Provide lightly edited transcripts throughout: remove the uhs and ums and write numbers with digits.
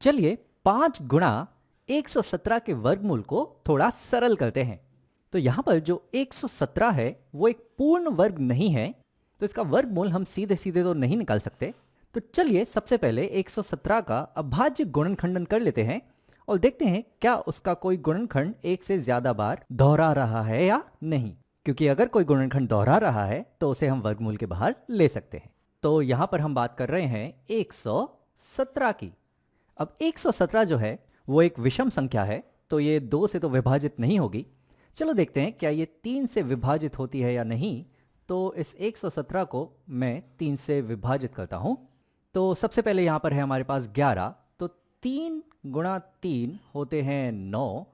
चलिए 5 गुणा 117 के वर्गमूल को थोड़ा सरल करते हैं। तो यहां पर जो 117 है वो एक पूर्ण वर्ग नहीं है, तो इसका वर्गमूल हम सीधे सीधे तो नहीं निकाल सकते। तो चलिए सबसे पहले 117 का अभाज्य गुणनखंडन कर लेते हैं और देखते हैं क्या उसका कोई गुणनखंड एक से ज्यादा बार दोहरा रहा है या नहीं। क्योंकि अगर कोई गुणनखंड दोहरा रहा है तो उसे हम वर्गमूल के बाहर ले सकते हैं। तो यहां पर हम बात कर रहे हैं 117 की। अब 117 जो है वो एक विषम संख्या है, तो ये 2 से तो विभाजित नहीं होगी। चलो देखते हैं क्या ये 3 से विभाजित होती है या नहीं। तो इस 117 को मैं 3 से विभाजित करता हूं। तो सबसे पहले यहां पर है हमारे पास 11, तो 3 गुणा 3 होते हैं 9।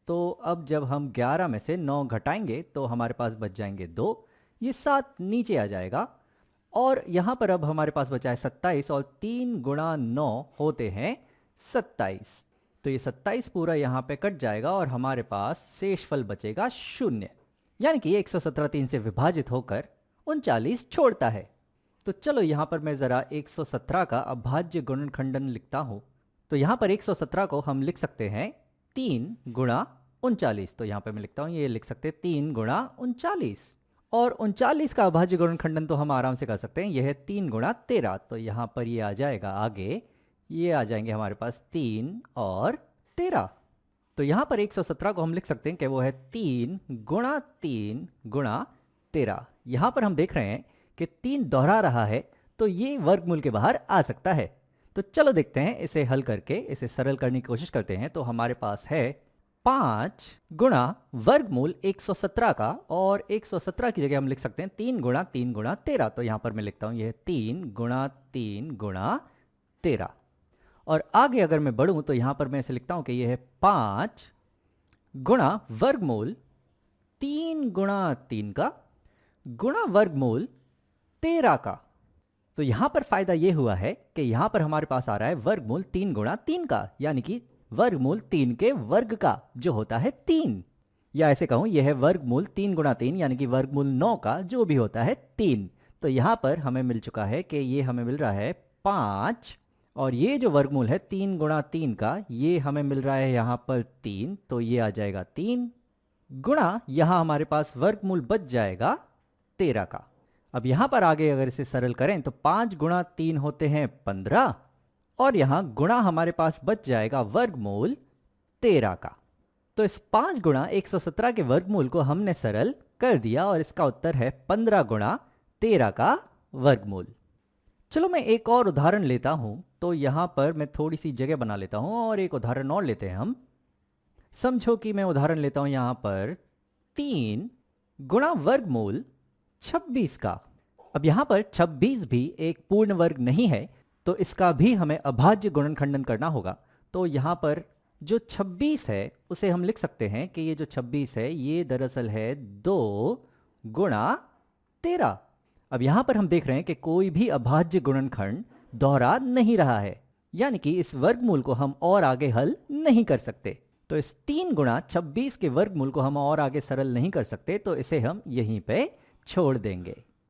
तो अब जब हम 11 में से 9 घटाएंगे तो हमारे पास बच जाएंगे 2, ये 7 नीचे आ जाएगा और यहां पर अब हमारे पास बचा है 27 और 3 गुणा 9 होते हैं 27। तो ये 27 पूरा यहां पे कट जाएगा और हमारे पास शेषफल बचेगा 0, यानी कि 117 3 से विभाजित होकर 39 छोड़ता है। तो चलो यहां पर मैं जरा 117 का अभाज्य गुणनखंडन लिखता हूं। तो यहां पर 117 को हम लिख सकते हैं 3 गुणा 39। तो यहां पर मैं लिखता हूं, ये लिख सकते हैं 3 गुणा 39। और 39 का अभाज्य गुणनखंडन तो हम आराम से कर सकते हैं, यह है 3 गुणा 13। तो यहां पर ये आ जाएगा आगे, ये आ जाएंगे हमारे पास 3 और 13। तो यहां पर 117 को हम लिख सकते हैं कि वो है 3 गुणा 3 गुणा 13। यहां पर हम देख रहे हैं कि 3 दोहरा रहा है, तो ये वर्गमूल के बाहर आ सकता है। तो चलो देखते हैं, इसे हल करके इसे सरल करने की कोशिश करते हैं। तो हमारे पास है 5 गुणा वर्गमूल 117 का, और 117 की जगह हम लिख सकते हैं 3 गुणा 3 गुणा 13। तो यहां पर मैं लिखता हूं, यह 3 गुणा 3 गुणा 13। और आगे अगर मैं बढ़ूं तो यहां पर मैं इसे लिखता हूं कि यह है 5 गुणा वर्गमूल 3 गुणा 3 का गुणा वर्गमूल 13 का। तो यहां पर फायदा यह हुआ है कि यहां पर हमारे पास आ रहा है वर्गमूल 3 गुणा 3 का, यानी कि वर्गमूल 3 के वर्ग का, जो होता है 3। या ऐसे कहूं, यह है वर्गमूल 3 गुणा 3, यानी कि वर्गमूल 9 का, जो भी होता है 3। तो यहां पर हमें मिल चुका है कि ये हमें मिल रहा है 5, और ये जो वर्गमूल है 3 गुणा 3 का, ये हमें मिल रहा है यहां पर 3। तो ये आ जाएगा 3 गुणा, यहां हमारे पास वर्गमूल बच जाएगा 13 का। अब यहां पर आगे अगर इसे सरल करें तो 5 गुणा 3 होते हैं 15, और यहां गुणा हमारे पास बच जाएगा वर्गमूल 13 का। तो इस 5 गुणा 117 के वर्गमूल को हमने सरल कर दिया, और इसका उत्तर है 15 गुणा 13 का वर्गमूल। चलो मैं एक और उदाहरण लेता हूं। तो यहां पर मैं थोड़ी सी जगह बना लेता हूं और एक उदाहरण और लेते हैं हम। समझो कि मैं उदाहरण लेता हूं यहां पर 3 गुणा वर्गमूल 26 का। अब यहां पर 26 भी एक पूर्ण वर्ग नहीं है, तो इसका भी हमें अभाज्य गुणनखंडन करना होगा। तो यहां पर जो 26 है उसे हम लिख सकते हैं कि ये जो 26 है ये दरअसल है 2 गुणा 13। अब यहां पर हम देख रहे हैं कि कोई भी अभाज्य गुणनखंड दोहरा नहीं रहा है, यानी कि इस वर्गमूल को हम और आगे हल नहीं कर सकते। तो इस 3 गुणा 26 के वर्गमूल को हम और आगे सरल नहीं कर सकते, तो इसे हम यहीं पे छोड़ देंगे।